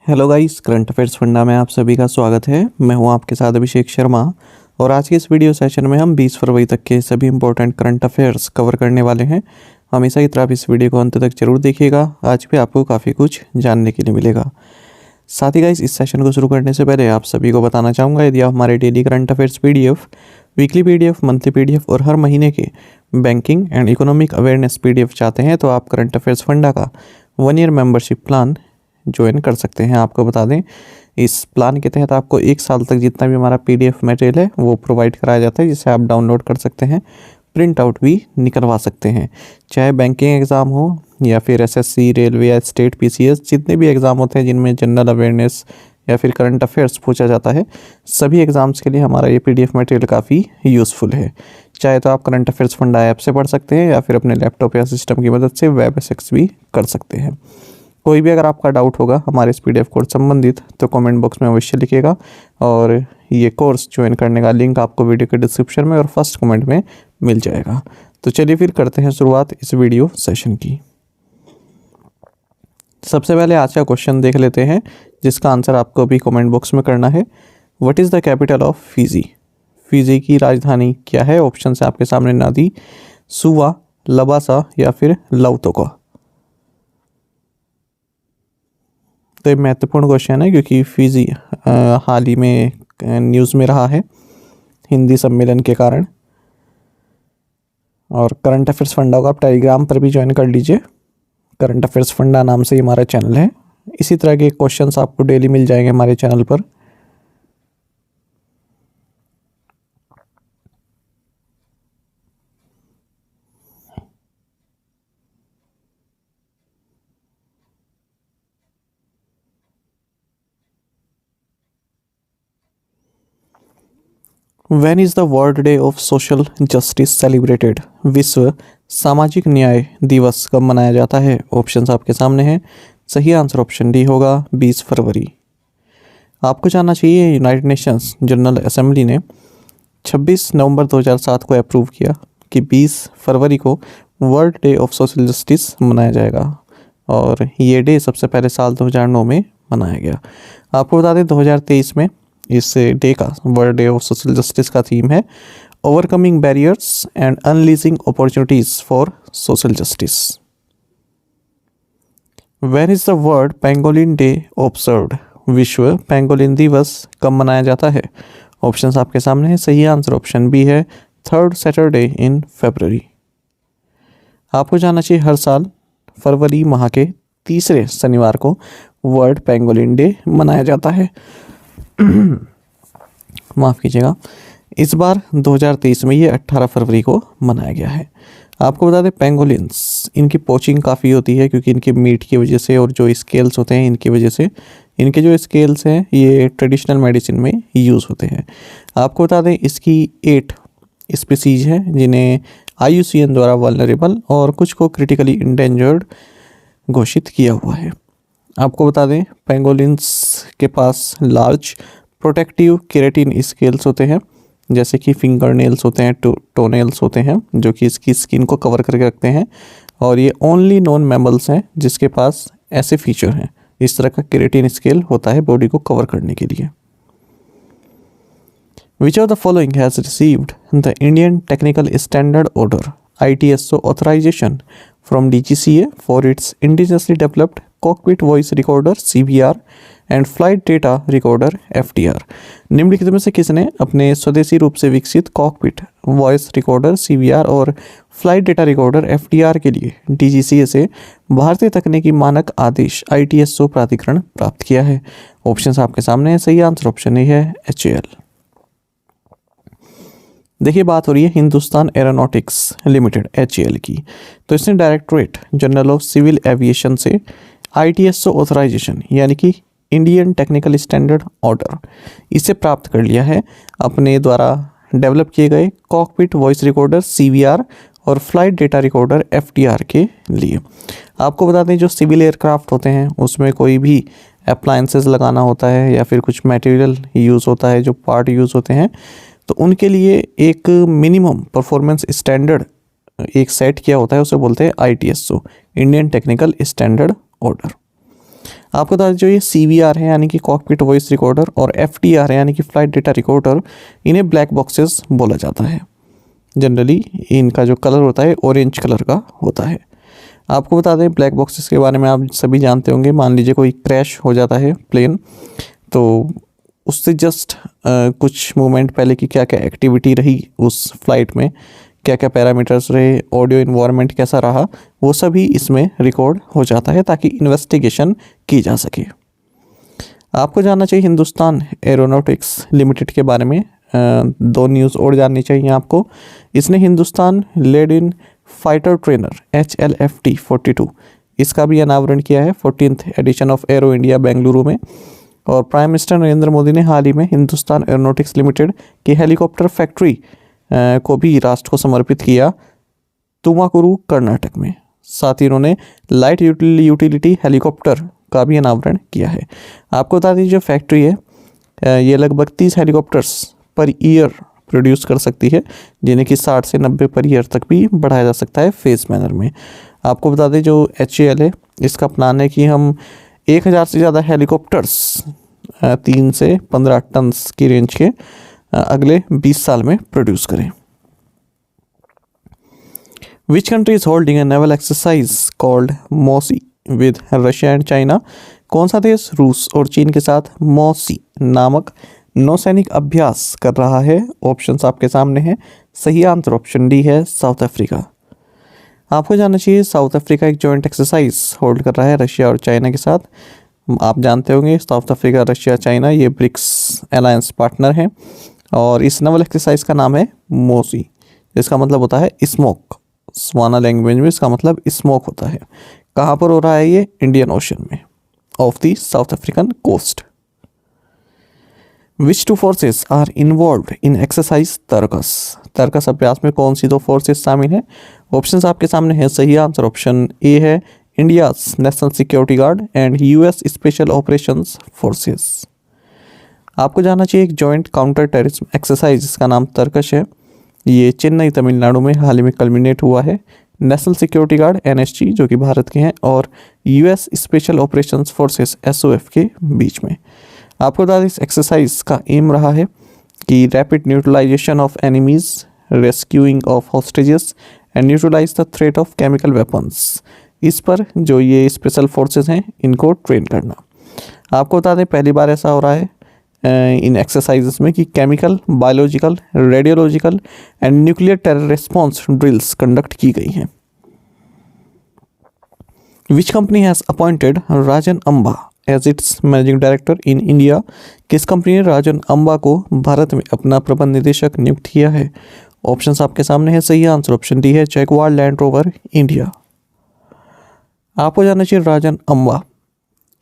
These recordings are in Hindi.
Hello guys, current affairs funda में आप सभी का स्वागत है। मैं हूं आपके साथ अभिषेक शर्मा और आज के इस वीडियो सेशन में हम 20 फरवरी तक के सभी इंपॉर्टेंट करंट अफेयर्स कवर करने वाले हैं। हमेशा की तरह आप इस वीडियो को अंत तक जरूर देखिएगा। आज भी आपको काफ़ी कुछ जानने के लिए मिलेगा। साथ ही गाइस, इस सेशन को शुरू करने से पहले आप सभी को बताना चाहूँगा, यदि आप हमारे daily current affairs PDF, weekly PDF, monthly PDF और हर महीने के banking and economic awareness PDF चाहते हैं तो आप करंट अफेयर्स फंडा का 1 ईयर मेंबरशिप प्लान ज्वाइन कर सकते हैं। आपको बता दें, इस प्लान के तहत आपको 1 साल तक जितना भी हमारा PDF मटेरियल है वो प्रोवाइड कराया जाता है, जिसे आप डाउनलोड कर सकते हैं, प्रिंट आउट भी निकलवा सकते हैं। चाहे बैंकिंग एग्ज़ाम हो या फिर SSC, रेलवे या स्टेट PCS, जितने भी एग्ज़ाम होते हैं जिनमें जनरल अवेयरनेस या फिर करंट अफेयर्स पूछा जाता है, सभी एग्ज़ाम्स के लिए हमारा ये PDF मटेरियल काफ़ी यूज़फुल है। चाहे तो आप करंट अफेयर्स फंडा ऐप से पढ़ सकते हैं या फिर अपने लैपटॉप या सिस्टम की मदद से वेब एक्सेस भी कर सकते हैं। कोई भी अगर आपका डाउट होगा हमारे इस PDF कोर्स संबंधित तो कमेंट बॉक्स में अवश्य लिखिएगा और ये कोर्स ज्वाइन करने का लिंक आपको वीडियो के डिस्क्रिप्शन में और फर्स्ट कमेंट में मिल जाएगा। तो चलिए फिर करते हैं शुरुआत इस वीडियो सेशन की। सबसे पहले आज का क्वेश्चन देख लेते हैं, जिसका आंसर आपको अभी कमेंट बॉक्स में करना है। What is the capital of Fiji? Fiji की राजधानी क्या है? ऑप्शन है आपके सामने, नादी, सुवा, लबासा या फिर लाउतोका। तो ये महत्वपूर्ण क्वेश्चन है क्योंकि फिजी हाल ही में न्यूज़ में रहा है हिंदी सम्मेलन के कारण। और करंट अफेयर्स फंडा को आप टेलीग्राम पर भी ज्वाइन कर लीजिए। करंट अफेयर्स फंडा नाम से ही हमारा चैनल है। इसी तरह के क्वेश्चंस आपको डेली मिल जाएंगे हमारे चैनल पर। When is the world day of social justice celebrated? विश्व सामाजिक न्याय दिवस कब मनाया जाता है? ऑप्शंस आपके सामने हैं। सही आंसर ऑप्शन डी होगा, 20 फरवरी। आपको जानना चाहिए, यूनाइटेड नेशंस जनरल असेंबली ने 26 नवंबर 2007 को अप्रूव किया कि 20 फरवरी को world day of social justice मनाया जाएगा और ये डे सबसे पहले साल 2009 में मनाया गया। आपको बता दें, 2023 में इस डे का, world day of social justice का थीम है overcoming barriers and unleashing opportunities for social justice. When is the world pangolin day observed? विश्व पेंगोलिन दिवस कब मनाया जाता है? ऑप्शंस आपके सामने है। सही आंसर ऑप्शन बी है, 3rd सैटरडे इन फरवरी। आपको जानना चाहिए, हर साल फरवरी माह के तीसरे शनिवार को वर्ल्ड पेंगोलिन डे मनाया जाता है। माफ़ कीजिएगा, इस बार 2023 में ये 18 फरवरी को मनाया गया है। आपको बता दें, पेंगोलिन्स, इनकी पोचिंग काफ़ी होती है क्योंकि इनके मीट की वजह से और जो स्केल्स होते हैं इनकी वजह से, इनके जो स्केल्स हैं ये ट्रेडिशनल मेडिसिन में यूज़ होते हैं। आपको बता दें, इसकी 8 स्पीसीज हैं जिन्हें IUCN द्वारा वल्नरेबल और कुछ को क्रिटिकली इंडेंजर्ड घोषित किया हुआ है। आपको बता दें, पेंगोलिन्स के पास लार्ज प्रोटेक्टिव केराटिन स्केल्स होते हैं, जैसे कि फिंगर नेल्स होते हैं, टो नेल्स होते हैं, जो कि इसकी स्किन को कवर करके रखते हैं। और ये ओनली नॉन मैमल्स हैं जिसके पास ऐसे फीचर हैं, इस तरह का केराटिन स्केल होता है बॉडी को कवर करने के लिए। Which of the following has received the Indian Technical Standard Order ITSO authorization from DGCA for its indigenously developed cockpit voice recorder CVR and flight data recorder FDR? निम्नलिखित में से किसने अपने स्वदेशी रूप से विकसित कॉकपिट वॉइस रिकॉर्डर CVR और फ्लाइट डेटा रिकॉर्डर FDR के लिए DGCA से भारतीय तकनीकी मानक आदेश ITSO प्राधिकरण प्राप्त किया है? ऑप्शंस आपके सामने है। सही आंसर ऑप्शन ए है, HAL। देखिए, बात हो रही है हिंदुस्तान एरोनॉटिक्स लिमिटेड HAL की। तो इसने directorate general of civil aviation से ITSO ऑथराइजेशन यानी कि इंडियन टेक्निकल स्टैंडर्ड ऑर्डर इसे प्राप्त कर लिया है अपने द्वारा डेवलप किए गए कॉकपिट वॉइस रिकॉर्डर CVR और फ्लाइट डेटा रिकॉर्डर FDR के लिए। आपको बता दें, जो सिविल एयरक्राफ्ट होते हैं उसमें कोई भी अप्लायंसेस लगाना होता है या फिर कुछ मटेरियल यूज़ होता है, जो पार्ट यूज़ होते हैं, तो उनके लिए एक मिनिमम परफॉर्मेंस स्टैंडर्ड एक सेट किया होता है, उसे बोलते हैं ITSO, Indian technical standard order. आपको बता दें जो ये CVR है यानी कि कॉकपिट वॉइस रिकॉर्डर और FDR है यानी कि फ्लाइट डेटा रिकॉर्डर, इन्हें ब्लैक बॉक्सेस बोला जाता है। जनरली इनका जो कलर होता है ऑरेंज कलर का होता है। आपको बता दें ब्लैक बॉक्सेस के बारे में आप सभी जानते होंगे। मान लीजिए कोई क्रैश हो जाता है प्लेन, तो उससे जस्ट कुछ मोमेंट पहले की क्या क्या एक्टिविटी रही उस फ्लाइट में, क्या क्या पैरामीटर्स रहे, ऑडियो इन्वायरमेंट कैसा रहा, वो सभी इसमें रिकॉर्ड हो जाता है ताकि इन्वेस्टिगेशन की जा सके। आपको जानना चाहिए हिंदुस्तान एरोनॉटिक्स लिमिटेड के बारे में। दो न्यूज़ और जाननी चाहिए आपको। इसने Hindustan lead in fighter trainer HLFT 42 इसका भी अनावरण किया है 14th edition of aero India Bengaluru में। और प्राइम मिनिस्टर नरेंद्र मोदी ने हाल ही में हिंदुस्तान एरोनॉटिक्स लिमिटेड की हेलीकॉप्टर फैक्ट्री को भी राष्ट्र को समर्पित किया तुमाकुरु कर्नाटक में। साथ ही उन्होंने लाइट यूटिलिटी हेलीकॉप्टर का भी अनावरण किया है। आपको बता दीजिए जो फैक्ट्री है ये लगभग 30 हेलीकॉप्टर्स पर ईयर प्रोड्यूस कर सकती है, जिन्हें कि 60 से 90 पर ईयर तक भी बढ़ाया जा सकता है फेज मैनर में। आपको बता दें जो HAL है इसका प्लान है कि हम 1000 से ज़्यादा हेलीकॉप्टर्स 3 से 15 टन की रेंज के अगले 20 साल में प्रोड्यूस करें। विच country is holding A naval exercise called mossy with Russia and China? कौन सा देश रूस और चीन के साथ मॉसी नामक नौसैनिक अभ्यास कर रहा है? ऑप्शंस आपके सामने हैं। सही आंसर ऑप्शन डी है साउथ अफ्रीका। आपको जानना चाहिए साउथ अफ्रीका एक जॉइंट एक्सरसाइज होल्ड कर रहा है रशिया और चाइना के साथ। आप जानते होंगे साउथ अफ्रीका, रशिया, चाइना ये ब्रिक्स अलायंस पार्टनर हैं और इस नवल एक्सरसाइज का नाम है मोसी, जिसका मतलब होता है स्मोक। स्वाना लैंग्वेज में इसका मतलब स्मोक होता है। कहाँ पर हो रहा है ये? इंडियन ओशन में of the south African coast. Which two forces are involve in exercise Tarkash? Tarkash अभ्यास में कौन सी दो फोर्सेस शामिल हैं? ऑप्शंस आपके सामने हैं। सही आंसर ऑप्शन ए है India's national security guard and US special operations forces. आपको जानना चाहिए एक जॉइंट काउंटर टेररिज्म एक्सरसाइज जिसका नाम तरकश है, ये चेन्नई तमिलनाडु में हाल ही में कल्मिनेट हुआ है। नेशनल सिक्योरिटी गार्ड NSG जो कि भारत के हैं और US special operations forces SOF के बीच में। आपको बता दें इस एक्सरसाइज का एम रहा है कि rapid neutralization of enemies, rescuing of hostages and neutralize the threat of chemical weapons. इस पर जो ये स्पेशल फोर्सेस हैं इनको ट्रेन करना। आपको बता दें पहली बार ऐसा हो रहा है इन एक्सरसाइजेस में कि chemical, biological, radiological and nuclear terror response drills conduct की गई हैं। Which company has appointed Rajan Amba as its managing director in India? किस कंपनी ने राजन अंबा को भारत में अपना प्रबंध निदेशक नियुक्त किया है? ऑप्शंस आपके सामने है। सही आंसर ऑप्शन डी है जैगुआर लैंड रोवर इंडिया। आपको जानना चाहिए राजन अंबा,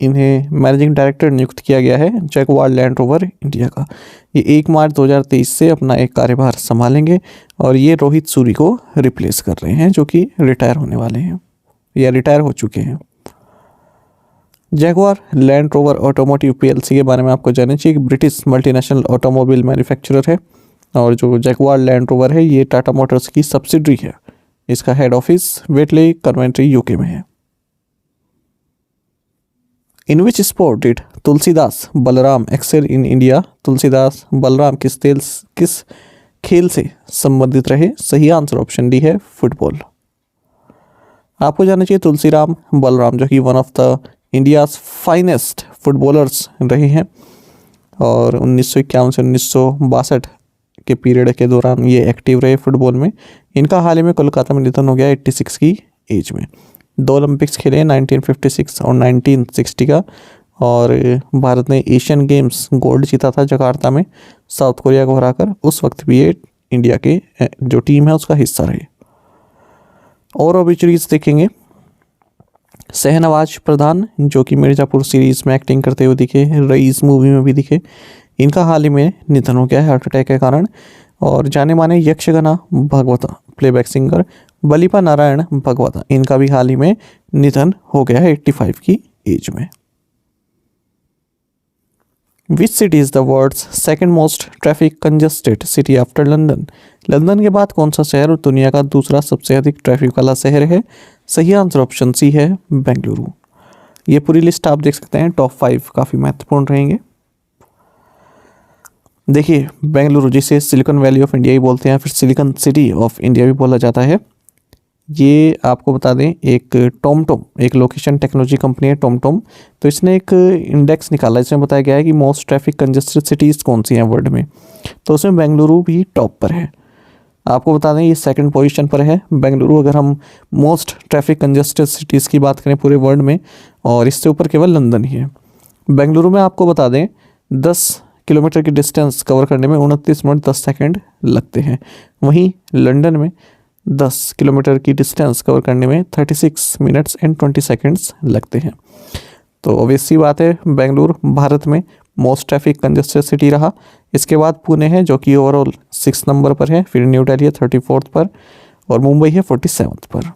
इन्हें मैनेजिंग डायरेक्टर नियुक्त किया गया है जैगुआर लैंड रोवर इंडिया का। ये 1 मार्च 2023 से अपना एक कार्यभार संभालेंगे और ये रोहित सूरी को रिप्लेस कर रहे हैं जो कि रिटायर होने वाले हैं या रिटायर हो चुके हैं। Jaguar land rover automotive PLC के बारे में आपको जानना चाहिए। एक ब्रिटिश मल्टीनेशनल ऑटोमोबाइल मैन्युफैक्चरर है और जो जैगुआर लैंड रोवर है ये टाटा मोटर्स की सब्सिडरी है। इसका head office Whitley Coventry UK में है। In which sport did Tulsidas Balaram excel in India? Tulsidas Balaram किस खेल से संबंधित रहे? सही आंसर ऑप्शन डी है फुटबॉल। आपको जानना चाहिए तुलसीराम बलराम जो कि one of the India's finest footballers रहे हैं और 1951 से 1962 के पीरियड के दौरान ये एक्टिव रहे फुटबॉल में। इनका हाल ही में कोलकाता में निधन हो गया 86 की एज में। 2 ओलंपिक्स खेले 1956 और 1960 का और भारत ने एशियन गेम्स गोल्ड जीता था जकार्ता में साउथ कोरिया को हराकर। उस वक्त भी ये इंडिया के जो टीम है उसका हिस्सा रहे। और ऑबिचुरीज देखेंगे। शहनवाज प्रधान जो कि मिर्ज़ापुर सीरीज़ में एक्टिंग करते हुए दिखे, रईस मूवी में भी दिखे, इनका हाल ही में निधन हो गया है हार्ट अटैक के कारण। और जाने माने यक्षगाना भगवता प्लेबैक सिंगर बलिपा नारायण भगवता, इनका भी हाल ही में निधन हो गया है 85 की एज में। Which city is the world's second most traffic congested city after London? London के बाद कौन सा शहर दुनिया का दूसरा सबसे अधिक ट्रैफिक वाला शहर है? सही आंसर ऑप्शन सी है बेंगलुरु। ये पूरी लिस्ट आप देख सकते हैं, टॉप 5 काफ़ी महत्वपूर्ण रहेंगे। देखिए बेंगलुरु, जिसे सिलिकॉन वैली ऑफ इंडिया ही बोलते हैं, फिर सिलिकॉन सिटी ऑफ इंडिया भी बोला जाता है। ये आपको बता दें, एक टॉमटॉम एक लोकेशन टेक्नोलॉजी कंपनी है टॉमटॉम, तो इसने एक इंडेक्स निकाला, इसमें बताया गया है कि मोस्ट ट्रैफिक कंजेस्टेड सिटीज़ कौन सी हैं वर्ल्ड में, तो उसमें बेंगलुरु भी टॉप पर है। आपको बता दें ये सेकंड पोजीशन पर है बेंगलुरु, अगर हम मोस्ट ट्रैफिक कंजेस्टेड सिटीज़ की बात करें पूरे वर्ल्ड में, और इससे ऊपर केवल लंदन ही है। बेंगलुरु में आपको बता दें 10 किलोमीटर की डिस्टेंस कवर करने में 29 मिनट 10 सेकंड लगते हैं। वहीं लंदन में 10 किलोमीटर की डिस्टेंस कवर करने में 36 मिनट्स एंड 20 सेकंड्स लगते हैं। तो ऑब्वियस सी बात है, बेंगलुरु भारत में मोस्ट ट्रैफिक कंजेस्टेड सिटी रहा। इसके बाद पुणे है जो कि ओवरऑल 6 नंबर पर है, फिर न्यू दिल्ली है 34 पर, और मुंबई है 47 पर।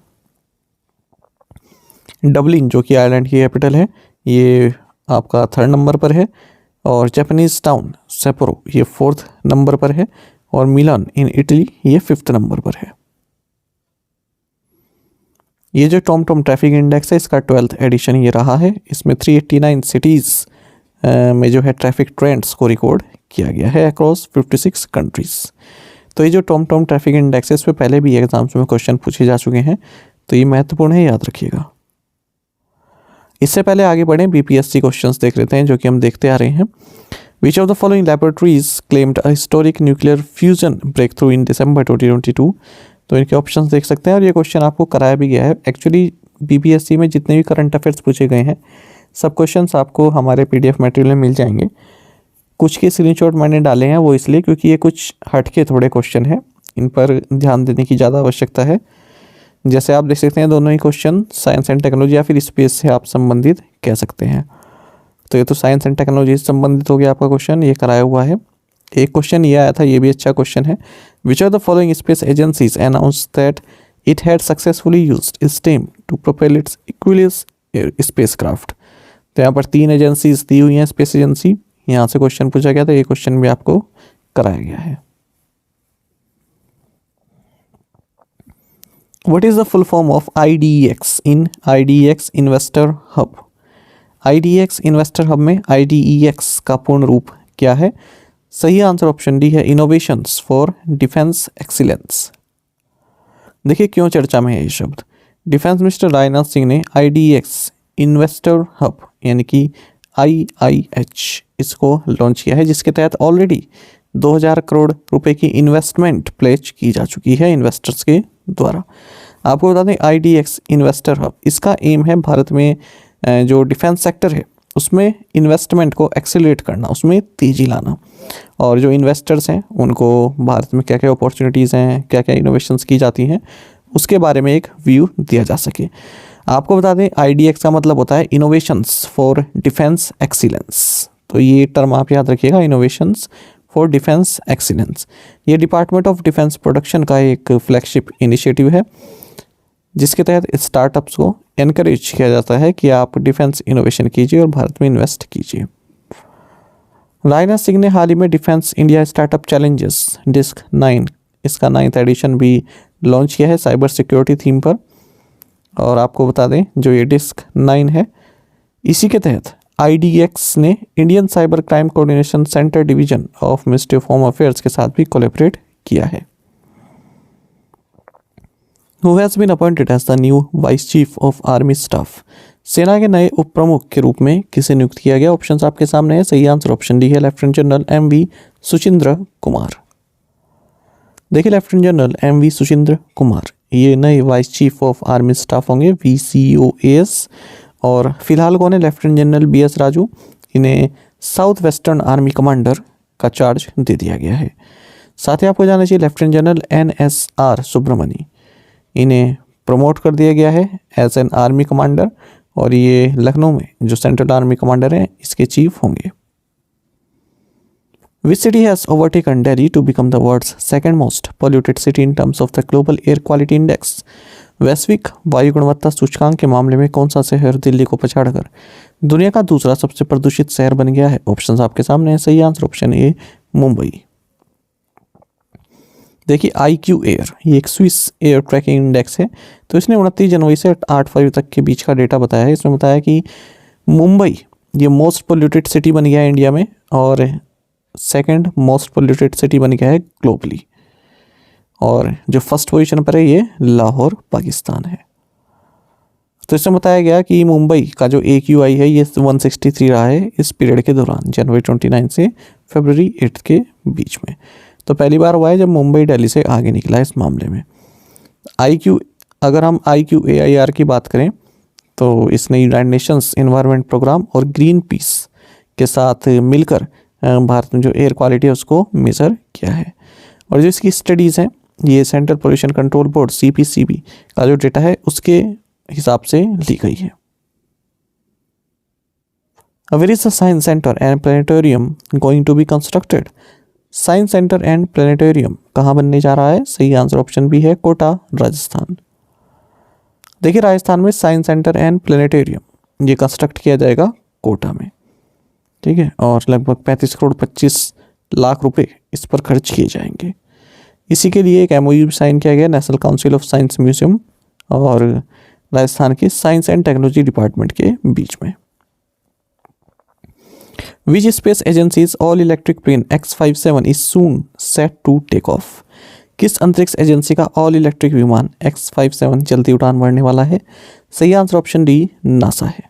डबलिन जो कि आयरलैंड की कैपिटल है, ये आपका 3rd नंबर पर है, और जापानीज टाउन सेपोरो ये 4th नंबर पर है, और मिलान इन इटली ये 5th नंबर पर है। ये जो टॉमटॉम ट्रैफिक इंडेक्स है, इसका 12th एडिशन ये रहा है। इसमें 389 सिटीज़ में जो है ट्रैफिक ट्रेंड्स को रिकॉर्ड किया गया है अक्रॉस 56 कंट्रीज़। तो ये जो टॉमटॉम ट्रैफिक इंडेक्स है, इस पर पहले भी एग्जाम्स में क्वेश्चन पूछे जा चुके हैं, तो ये महत्वपूर्ण है, याद रखिएगा। इससे पहले आगे बढ़ें, बीपीएससी क्वेश्चंस देख लेते हैं जो कि हम देखते आ रहे हैं। Which of the following laboratories claimed a historic nuclear fusion breakthrough in December 2022। तो इनके ऑप्शंस देख सकते हैं, और ये क्वेश्चन आपको कराया भी गया है। एक्चुअली बीपीएससी में जितने भी करंट अफेयर्स पूछे गए हैं, सब क्वेश्चंस आपको हमारे पीडीएफ मटेरियल में मिल जाएंगे। कुछ के स्क्रीनशॉट मैंने डाले हैं, वो इसलिए क्योंकि ये कुछ हटके थोड़े क्वेश्चन हैं, इन पर ध्यान देने की ज़्यादा आवश्यकता है। जैसे आप देख सकते हैं, दोनों ही क्वेश्चन साइंस एंड टेक्नोलॉजी या फिर स्पेस से आप संबंधित कह सकते हैं। तो ये तो साइंस एंड टेक्नोलॉजी से संबंधित हो गया आपका क्वेश्चन, ये कराया हुआ है। एक क्वेश्चन ये आया था, ये भी अच्छा क्वेश्चन है। Which are the following space agencies announce that it had successfully used steam to propel its Aquilis spacecraft. तो यहाँ पर 3 एजेंसीज दी हुई हैं, स्पेस एजेंसी, यहाँ से क्वेश्चन पूछा गया था, ये क्वेश्चन भी आपको कराया गया है। What is the full form of IDEX in IDEX Investor Hub? IDEX Investor Hub में IDEX का पूर्ण रूप क्या है? सही आंसर ऑप्शन डी है, इनोवेशंस फॉर डिफेंस एक्सीलेंस। देखिए क्यों चर्चा में है ये शब्द। डिफेंस मिनिस्टर राजनाथ सिंह ने IDEX इन्वेस्टर हब यानी कि IIH इसको लॉन्च किया है, जिसके तहत ऑलरेडी 2000 करोड़ रुपए की इन्वेस्टमेंट प्लेज की जा चुकी है इन्वेस्टर्स के द्वारा। आपको बता दें IDEX इन्वेस्टर हब, इसका एम है भारत में जो डिफेंस सेक्टर है उसमें इन्वेस्टमेंट को एक्सेलरेट करना, उसमें तेज़ी लाना, और जो इन्वेस्टर्स हैं उनको भारत में क्या क्या अपॉर्चुनिटीज़ हैं, क्या क्या इनोवेशंस की जाती हैं, उसके बारे में एक व्यू दिया जा सके। आपको बता दें IDEX का मतलब होता है इनोवेशंस फॉर डिफेंस एक्सीलेंस। तो ये टर्म आप याद रखिएगा, इनोवेशंस फॉर डिफेंस एक्सीलेंस। ये डिपार्टमेंट ऑफ डिफेंस प्रोडक्शन का एक फ्लैगशिप इनिशिएटिव है, जिसके तहत स्टार्टअप्स को एनकरेज किया जाता है कि आप डिफेंस इनोवेशन कीजिए और भारत में इन्वेस्ट कीजिए। राजनाथ सिंह ने हाल ही में defence India startup challenges DISC 9 इसका 9th एडिशन भी लॉन्च किया है साइबर सिक्योरिटी थीम पर। और आपको बता दें जो ये डिस्क 9 है, इसी के तहत IDEX ने Indian cyber crime coordination centre division of ministry of home affairs के साथ भी कोलैबोरेट किया है। Who has been appointed as the new vice chief of army staff? सेना के नए उप प्रमुख के रूप में किसे नियुक्त किया गया? ऑप्शंस आपके सामने है, सही आंसर ऑप्शन डी है, lieutenant general MV Suchindra Kumar. देखिए lieutenant general MV Suchindra Kumar ये नए vice chief of army staff होंगे, VCOAS। और फिलहाल कौन है? लेफ्टिनेंट जनरल BS राजू, इन्हें साउथ वेस्टर्न आर्मी कमांडर का चार्ज दे दिया गया है। साथ ही आपको जाना चाहिए लेफ्टिनेंट जनरल NSR सुब्रमणी, इन्हें प्रमोट कर दिया गया है एज एन आर्मी कमांडर, और ये लखनऊ में जो सेंट्रल आर्मी कमांडर हैं इसके चीफ होंगे। Which city has overtaken Delhi to become the world's second most polluted city in terms of the Global Air Quality Index? वैश्विक वायु गुणवत्ता सूचकांक के मामले में कौन सा शहर दिल्ली को पछाड़कर दुनिया का दूसरा सबसे प्रदूषित शहर बन गया है? ऑप्शंस आपके सामने है, सही आंसर ऑप्शन ए मुंबई। देखिए IQ एयर ये एक स्विस एयर ट्रैकिंग इंडेक्स है, तो इसने 29 जनवरी से 8 फरवरी तक के बीच का डेटा बताया है। इसमें बताया कि मुंबई ये मोस्ट पोल्यूटेड सिटी बन गया है इंडिया में, और सेकंड मोस्ट पोल्यूटेड सिटी बन गया है ग्लोबली, और जो फर्स्ट पोजीशन पर है ये लाहौर पाकिस्तान है। तो इसमें बताया गया कि मुंबई का जो AQI है ये 163 रहा है इस पीरियड के दौरान, जनवरी 29 से फरवरी 8 के बीच में। तो पहली बार हुआ है जब मुंबई दिल्ली से आगे निकला इस मामले में। अगर हम IQAIR की बात करें तो इसने यूनाइटेड नेशंस एनवायरनमेंट प्रोग्राम और ग्रीन पीस के साथ मिलकर भारत में जो एयर क्वालिटी है उसको मेज़र किया है। और जो इसकी स्टडीज़ हैं ये central pollution control board CPCB का जो डेटा है उसके हिसाब से ली गई है। Where is the science center and planetarium going to be constructed? Science centre and planetarium कहाँ बनने जा रहा है? सही आंसर ऑप्शन बी है कोटा, राजस्थान। देखिए राजस्थान में साइंस सेंटर एंड प्लेनेटोरियम ये कंस्ट्रक्ट किया जाएगा कोटा में, ठीक है, और लगभग 35 करोड़ 25 लाख रुपए इस पर खर्च किए जाएंगे। इसी के लिए एक MOU साइन किया गया national council of science museum और राजस्थान के साइंस एंड टेक्नोलॉजी डिपार्टमेंट के बीच में। Which space agency's all-electric plane X-57 is soon set to take off? किस अंतरिक्ष एजेंसी का ऑल इलेक्ट्रिक विमान X-57 जल्दी उड़ान भरने वाला है? सही आंसर ऑप्शन डी नासा है।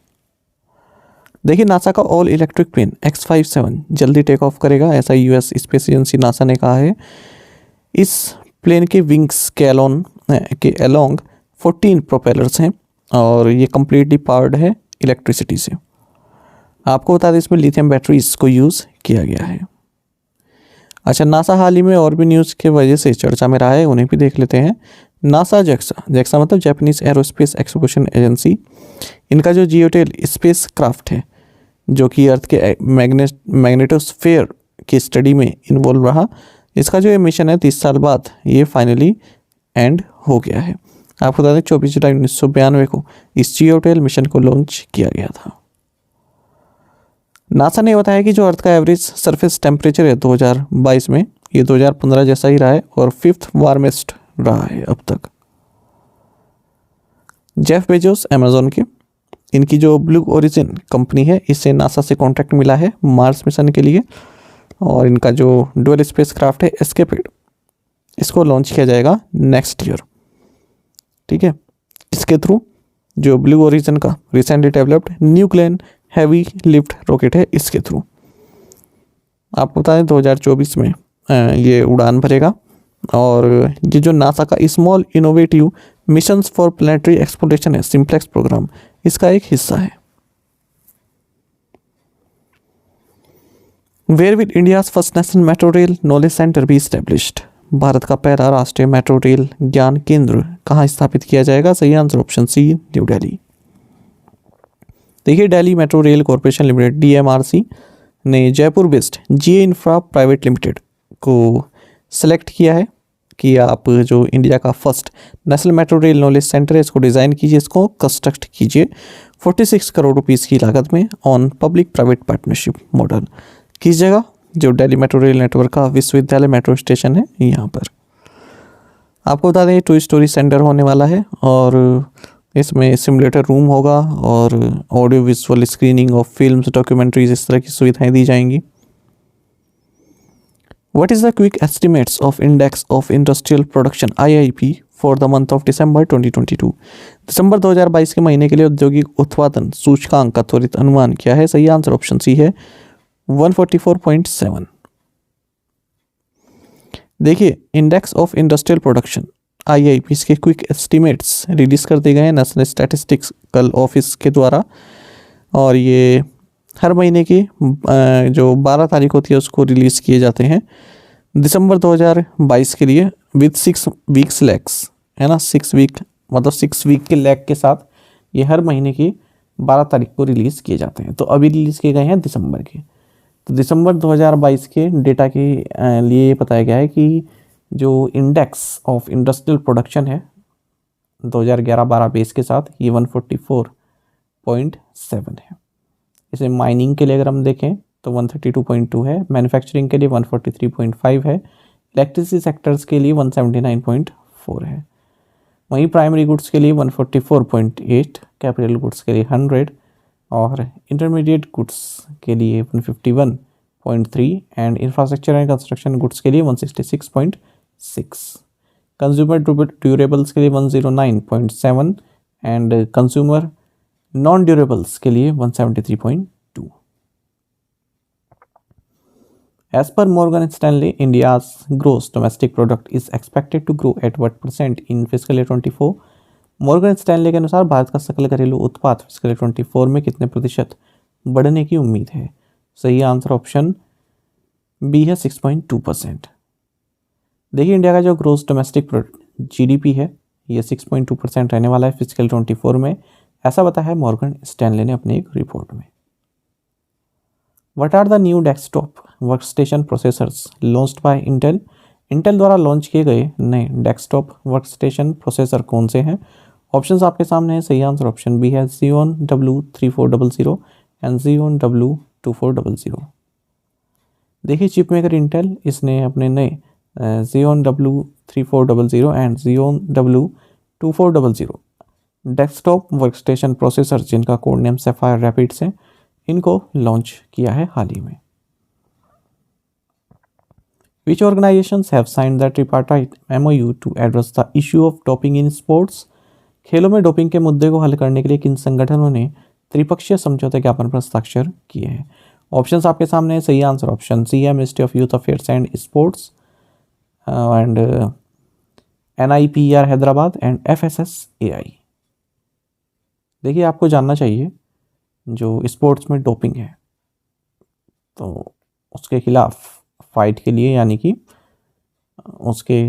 देखिए नासा का ऑल इलेक्ट्रिक प्लेन X-57 जल्दी टेक ऑफ करेगा, ऐसा US स्पेस एजेंसी नासा ने कहा है। इस प्लेन के विंग्स के अलोंग 14 प्रोपेलर्स हैं और ये कम्प्लीटली पावर्ड है इलेक्ट्रिसिटी से। आपको बता दें इसमें लिथियम बैटरीज को यूज़ किया गया है। अच्छा, नासा हाल ही में और भी न्यूज़ के वजह से चर्चा में रहा है, उन्हें भी देख लेते हैं। नासा जेक्सा मतलब जापानीज एरोस्पेस एक्सप्लोरेशन एजेंसी, इनका जो जियोटेल स्पेस क्राफ्ट है जो कि अर्थ के मैग्नेटोस्फेयर की स्टडी में इन्वॉल्व रहा, इसका जो ये मिशन है 30 साल बाद ये फाइनली एंड हो गया है। आपको बता दें 24 जुलाई 1992 को इस जियोटेल मिशन को लॉन्च किया गया था। नासा ने बताया कि जो अर्थ का एवरेज सरफेस टेम्परेचर है 2022 में ये 2015 जैसा ही रहा है और 5th वार्मेस्ट रहा है अब तक। जेफ बेजोस अमेज़न के, इनकी जो ब्लू ओरिजिन कंपनी है इससे नासा से कॉन्ट्रैक्ट मिला है मार्स मिशन के लिए, और इनका जो डुअल स्पेस क्राफ्ट है एस्केपिड इसको लॉन्च किया जाएगा नेक्स्ट ईयर, ठीक है। इसके थ्रू जो ब्लू ओरिजिन का recently developed new Glenn heavy lift rocket है इसके थ्रू आपको बता दें 2024 में ये उड़ान भरेगा, और ये जो नासा का small innovative missions for planetary exploration है सिम्प्लेक्स प्रोग्राम, इसका एक हिस्सा है। Where will India's first national metro rail knowledge centre be established? Bharat का पहला राष्ट्रीय मेट्रो रेल ज्ञान केंद्र कहाँ स्थापित किया जाएगा? सही answer option C new Delhi. देखिए Delhi metro rail corporation limited DMRC ने Jaipur based GA infra private limited को सेलेक्ट किया है कि आप जो इंडिया का first national metro rail knowledge centre है इसको डिज़ाइन कीजिए, इसको कंस्ट्रक्ट कीजिए 46 करोड़ रुपीस की लागत में on public private partnership model कीजिएगा। जो दिल्ली मेट्रो रेल नेटवर्क का विश्वविद्यालय मेट्रो स्टेशन है यहाँ पर। आपको बता दें 2 स्टोरी सेंटर होने वाला है और इसमें सिमुलेटर रूम होगा और audio visual screening of films, documentaries, इस तरह की सुविधाएं दी जाएंगी। What is the quick estimates of index of industrial production IIP for the month of December 2022? दिसंबर 2022 के महीने के लिए औद्योगिक उत्पादन सूचकांक का त्वरित अनुमान क्या है? सही आंसर ऑप्शन सी है 144.7। देखिए index of industrial production IIP इसके क्विक एस्टिमेट्स रिलीज़ कर दिए गए हैं नेशनल स्टैटिस्टिकल ऑफिस के द्वारा, और ये हर महीने की जो 12 तारीख होती है उसको रिलीज़ किए जाते हैं दिसंबर 2022 के लिए विद 6 वीक्स लैग्स, है ना, 6 वीक मतलब 6 वीक के लैग के साथ ये हर महीने की 12 तारीख को रिलीज़ किए जाते हैं। तो अभी रिलीज़ किए गए हैं दिसंबर के। तो दिसंबर 2022 के डेटा के लिए ये बताया गया है कि जो इंडेक्स ऑफ इंडस्ट्रियल प्रोडक्शन है 2011-12 बेस के साथ ये 144.7 है। इसे माइनिंग के लिए अगर हम देखें तो 132.2 है, मैन्युफैक्चरिंग के लिए 143.5 है, इलेक्ट्रिसिटी सेक्टर्स के लिए 179.4 है। वहीं प्राइमरी गुड्स के लिए 144.8, कैपिटल गुड्स के लिए 100 और इंटरमीडिएट गुड्स के लिए 151.3 and infrastructure and construction goods के लिए 166.6, कंज्यूमर ड्यूरेबल्स के लिए 109.7 एंड कंज्यूमर नॉन ड्यूरेबल्स के लिए 173.2। As per Morgan Stanley, India's gross domestic product is expected to grow at what percent in fiscal year 24? Morgan Stanley के अनुसार भारत का सकल घरेलू उत्पाद फिस्कल ईयर 24 में कितने प्रतिशत बढ़ने की उम्मीद है? सही आंसर ऑप्शन बी है 6.2%। देखिए इंडिया का जो ग्रोस डोमेस्टिक जीडीपी है ये 6.2% रहने वाला है फिस्कल 24 में, ऐसा बताया है मॉर्गन स्टैनले ने अपनी एक रिपोर्ट में। What are the new desktop workstation processors launched by Intel? Intel द्वारा लॉन्च किए गए नए डेस्कटॉप वर्कस्टेशन प्रोसेसर कौन से हैं? ऑप्शंस आपके सामने है। सही आंसर ऑप्शन बी है Xeon W3400 and Xeon W2400। देखिए चिप मेकर इंटेल इसने अपने नए Xeon W3400 and Xeon W2400 desktop workstation processor जिनका कोड नेम सैफायर रैपिड्स है, इनको लॉन्च किया है हाल ही में। Which organizations have signed the tripartite MOU to address the issue of doping in sports? खेलों में डोपिंग के मुद्दे को हल करने के लिए किन संगठनों ने त्रिपक्षीय समझौते ज्ञापन पर हस्ताक्षर किए हैं? ऑप्शंस आपके सामने है। सही आंसर ऑप्शन सी है ministry of youth affairs and sports and NIPR Hyderabad and FSSAI। देखिए आपको जानना चाहिए जो स्पोर्ट्स में डोपिंग है तो उसके खिलाफ फाइट के लिए, यानी कि उसके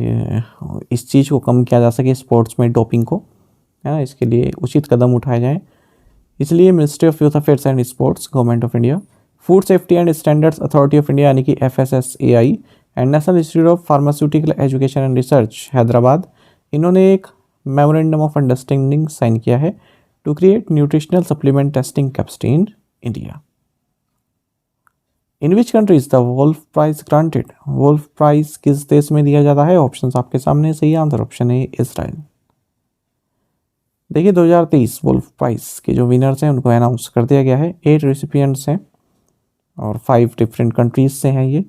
इस चीज़ को कम किया जा सके स्पोर्ट्स में डोपिंग को, है ना, इसके लिए उचित कदम उठाए जाएं। इसलिए ministry of youth affairs and sports, government of India, food safety and standards authority of India यानी कि FSSAI and national institute of pharmaceutical education and research Hyderabad, इन्होंने एक मेमोरेंडम ऑफ अंडरस्टैंडिंग साइन किया है to create nutritional supplement testing capacity in India. In which country is the Wolf prize granted? Wolf prize किस देश में दिया जाता है? ऑप्शंस आपके सामने। सही आंसर ऑप्शन है इजराइल। देखिए 2023 वोल्फ प्राइज के जो विनर्स हैं उनको अनाउंस कर दिया गया है। 8 रेसिपिएंट्स हैं और 5 डिफरेंट कंट्रीज से हैं ये।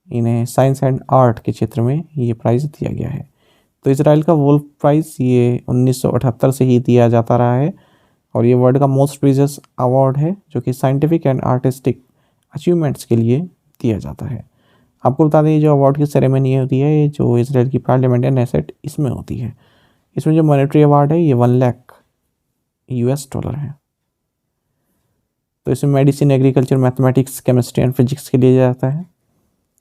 इन्हें साइंस एंड आर्ट के क्षेत्र में ये प्राइज़ दिया गया है। तो इजराइल का वोल्फ प्राइज़ ये 1978 से ही दिया जाता रहा है और ये वर्ल्ड का मोस्ट प्रीशियस अवार्ड है जो कि साइंटिफिक एंड आर्टिस्टिक अचीवमेंट्स के लिए दिया जाता है। आपको बता दें ये जो अवार्ड की सेरेमनी होती है जो इजराइल की पार्लियामेंट एंड नेसेट इसमें होती है। इसमें जो मॉनेटरी अवार्ड है ये $1 लाख है। तो इसमें medicine, agriculture, mathematics, chemistry and physics के लिए जाता है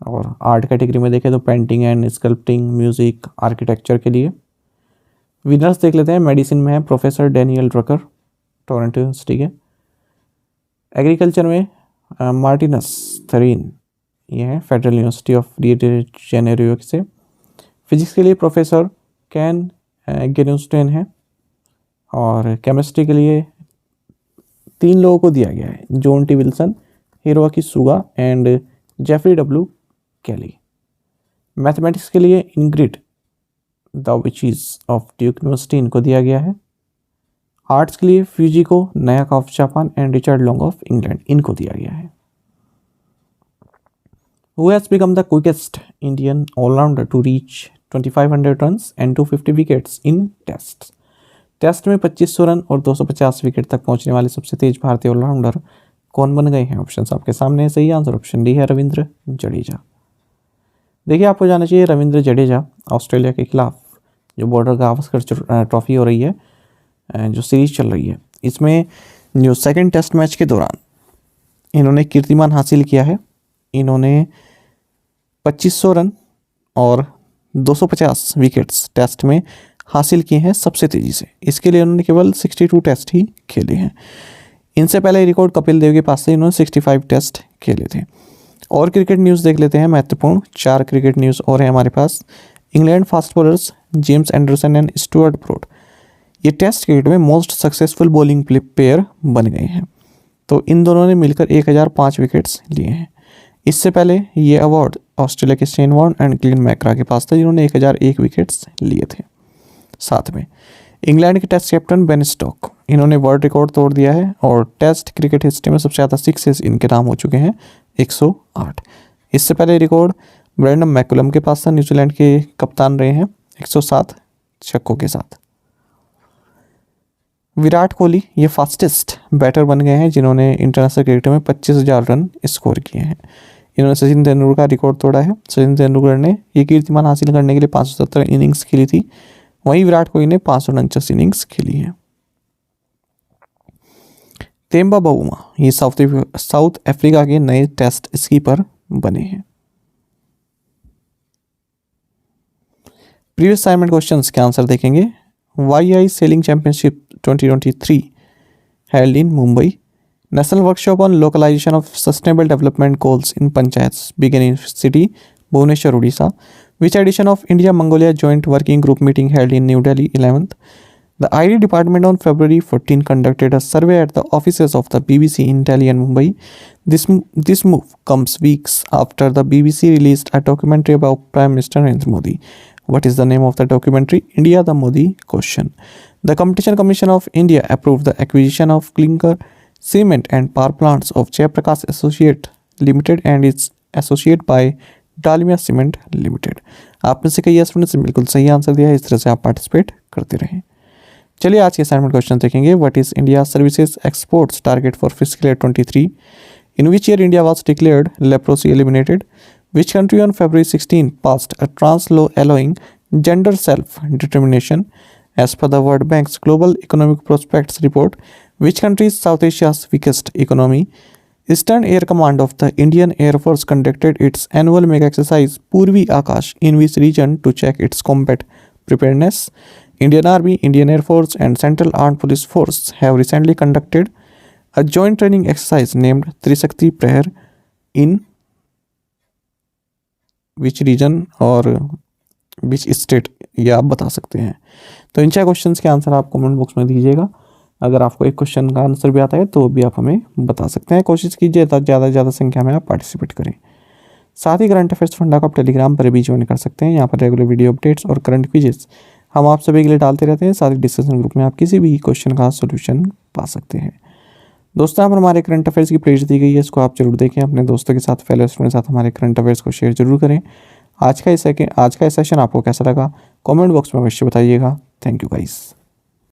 और आर्ट कैटेगरी में देखें तो painting and sculpting, music, architecture के लिए। विनर्स देख लेते हैं। मेडिसिन में है professor Daniel Drucker, Toronto university के। एग्रीकल्चर में मार्टिनस थरीन, ये है federal university of Rio de Janeiro से। फिजिक्स के लिए प्रोफेसर कैन गेनुस्टेन है और केमिस्ट्री के लिए 3 लोगों को दिया गया है, John T Wilson, Hiroki Suga and Jeffrey W Kelly. Mathematics के लिए Ingrid Daubechies of Duke University, इनको दिया गया है। आर्ट्स के लिए Fujiko Nakaya of Japan and Richard Long of England, इनको दिया गया है। Who has become the quickest Indian all-rounder to reach 2500 runs and 250 wickets in tests? Test में 2500 रन और 250 विकेट तक पहुंचने वाले सबसे तेज भारतीय ऑलराउंडर कौन बन गए हैं? ऑप्शंस आपके सामने। सही आंसर ऑप्शन डी है रविंद्र जडेजा। देखिए आपको जानना चाहिए रविंद्र जडेजा ऑस्ट्रेलिया के खिलाफ जो बॉर्डर गावस्कर ट्रॉफी हो रही है, जो सीरीज चल रही है, इसमें जो सेकंड टेस्ट मैच के दौरान इन्होंने कीर्तिमान हासिल किया है। इन्होंने 2500 रन और 250 विकेट्स टेस्ट में हासिल किए हैं सबसे तेज़ी से। इसके लिए उन्होंने केवल 62 टेस्ट ही खेले हैं। इनसे पहले रिकॉर्ड कपिल देव के पास से इन्होंने 65 टेस्ट खेले थे। और क्रिकेट न्यूज़ देख लेते हैं महत्वपूर्ण 4 क्रिकेट न्यूज़ और है हमारे पास। England fast bowlers James Anderson and Stuart Broad ये टेस्ट क्रिकेट में मोस्ट सक्सेसफुल बॉलिंग पेयर बन गए हैं। तो इन दोनों ने मिलकर 1005 विकेट्स लिए हैं। इससे पहले ये अवार्ड ऑस्ट्रेलिया के Shane Warne and Glenn McGrath के पास था जिन्होंने 1001 विकेट्स लिए थे। साथ में इंग्लैंड के टेस्ट कैप्टन बेन स्टोक्स इन्होंने वर्ल्ड रिकॉर्ड तोड़ दिया है और टेस्ट क्रिकेट हिस्ट्री में सबसे ज़्यादा सिक्सेस इनके नाम हो चुके हैं 108। इससे पहले रिकॉर्ड ब्रेंडन मैकुलम के पास था, न्यूजीलैंड के कप्तान रहे हैं 107 छक्कों के साथ। विराट कोहली ये फास्टेस्ट बैटर बन गए हैं जिन्होंने इंटरनेशनल क्रिकेट में 25,000 रन स्कोर किए हैं। इन्होंने सचिन तेंदुलकर का रिकॉर्ड तोड़ा है। सचिन तेंदुलकर ने ये कीर्तिमान हासिल करने के लिए 570 इनिंग्स खेली थी, वहीं विराट कोहली ने 549 इनिंग्स खेली है। तेम्बा बावुमा ये साउथ अफ्रीका के नए टेस्ट स्कीपर बने हैं। प्रीवियस असाइनमेंट क्वेश्चंस के आंसर देखेंगे। YI selling championship 2023 held in Mumbai. National workshop on localization of sustainable development goals in panchayats began in city Bhubaneswar, Odisha. Which edition of India-Mongolia joint working group meeting held in New Delhi 11th? The ID department on February 14 conducted a survey at the offices of the BBC in Delhi and Mumbai. This move comes weeks after the BBC released a documentary about Prime Minister Narendra Modi. What is the name of the documentary? India the Modi Question. The Competition Commission of India approved the acquisition of clinker, cement and power plants of Jayaprakash Associate Limited and its associate by Dalmia Cement Limited. आप में से कई स्टूडेंट्स ने बिल्कुल सही आंसर दिया है। इस तरह से आप पार्टिसिपेट करते रहें। चलिए आज के असाइनमेंट क्वेश्चन देखेंगे। What is India services exports target for fiscal year 23? In which year India was declared leprosy eliminated? Which country on February 16 passed a trans law allowing gender self-determination? As per the World Bank's Global Economic Prospects report, which country is South Asia's weakest economy? Eastern Air Command of the Indian Air Force conducted its annual mega exercise Purvi Akash in which region to check its combat preparedness? Indian Army, Indian Air Force and Central Armed Police Force have recently conducted a joint training exercise named Trisakti Prayer in which region और विच स्टेट, ये आप बता सकते हैं। तो इन 6 क्वेश्चंस के आंसर आप कमेंट बॉक्स में दीजिएगा। अगर आपको एक क्वेश्चन का आंसर भी आता है तो भी आप हमें बता सकते हैं। कोशिश कीजिए ज़्यादा से ज़्यादा संख्या में आप पार्टिसिपेट करें। साथ ही करंट अफेयर्स फंडा को आप टेलीग्राम पर भी ज्वाइन कर सकते हैं। यहाँ पर रेगुलर वीडियो अपडेट्स और करंट क्विजेस हम आप सभी के लिए डालते रहते हैं। साथ ही डिस्कशन ग्रुप में आप किसी भी क्वेश्चन का सोल्यूशन पा सकते हैं। दोस्तों यहाँ पर हमारे करंट अफेयर्स की प्लेलिस्ट दी गई है, इसको आप जरूर देखें। अपने दोस्तों के साथ, फेलो स्टूडेंट के साथ हमारे करंट अफेयर्स को शेयर जरूर करें। आज का ये सेशन आपको कैसा लगा कमेंट बॉक्स में अवश्य बताइएगा। Thank you guys.